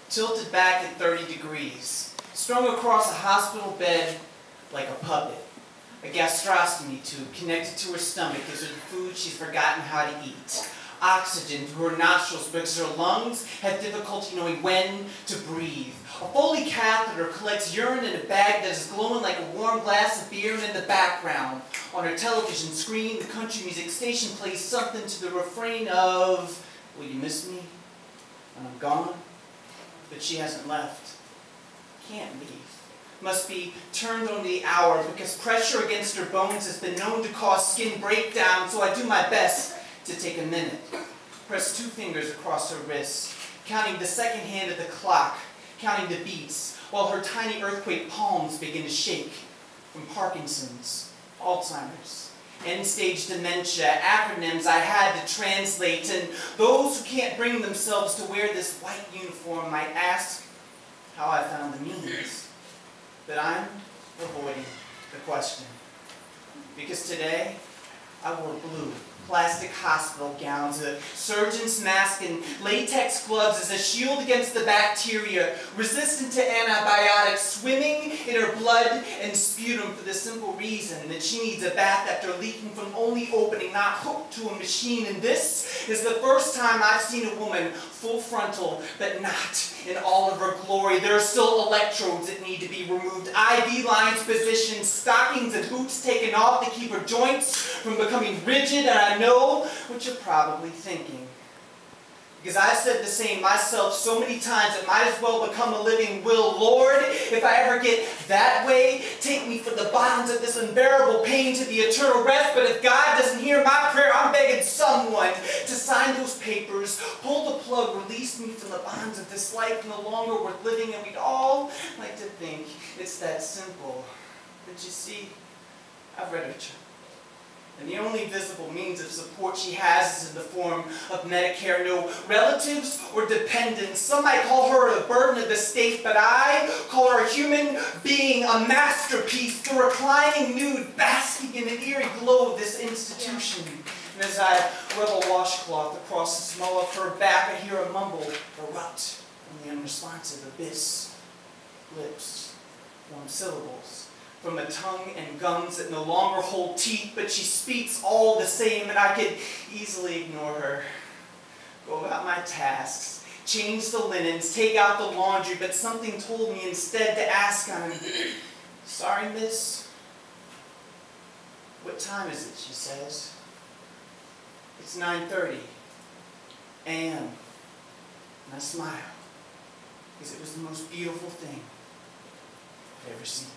tilted back at 30 degrees, strung across a hospital bed like a puppet. A gastrostomy tube connected to her stomach gives her the food she's forgotten how to eat. Oxygen through her nostrils because her lungs have difficulty knowing when to breathe. A Foley catheter collects urine in a bag that is glowing like a warm glass of beer, and in the background, on her television screen, the country music station plays something to the refrain of, "Will you miss me when I'm gone?" But she hasn't left. Can't leave. Must be turned on the hour because pressure against her bones has been known to cause skin breakdown, so I do my best to take a minute. Press 2 fingers across her wrists, counting the second hand of the clock, counting the beats, while her tiny earthquake palms begin to shake from Parkinson's, Alzheimer's, end-stage dementia, acronyms I had to translate, and those who can't bring themselves to wear this white uniform might ask how I found the means. But I'm avoiding the question. Because today, I wore blue plastic hospital gowns, a surgeon's mask, and latex gloves as a shield against the bacteria, resistant to antibiotics, swimming in her blood and sputum for the simple reason that she needs a bath after leaking from only opening, not hooked to a machine. And this is the first time I've seen a woman full frontal, but not in all of her glory. There are still electrodes that need to be removed, IV lines positioned, stockings and boots taken off to keep her joints from becoming rigid, and I know what you're probably thinking. Because I've said the same myself so many times, it might as well become a living will. Lord, if I ever get that way, take me from the bonds of this unbearable pain to the eternal rest. But if God doesn't hear my prayer, I'm begging someone to sign those papers, pull the plug, release me from the bonds of this life no longer worth living. And we'd all like to think it's that simple. But you see, I've read her chart. And the only visible means of support she has is in the form of Medicare. No relatives or dependents. Some might call her a burden of the state, but I call her a human being, a masterpiece, the reclining nude, basking in an eerie glow of this institution. And as I rub a washcloth across the small of her back, I hear a mumble erupt from the unresponsive abyss. Lips, warm syllables, from a tongue and gums that no longer hold teeth, but she speaks all the same, and I could easily ignore her. Go about my tasks, change the linens, take out the laundry, but something told me instead to ask on, "Sorry, miss, what time is it?" she says. "It's 9:30 a.m. And I smile, because it was the most beautiful thing I've ever seen.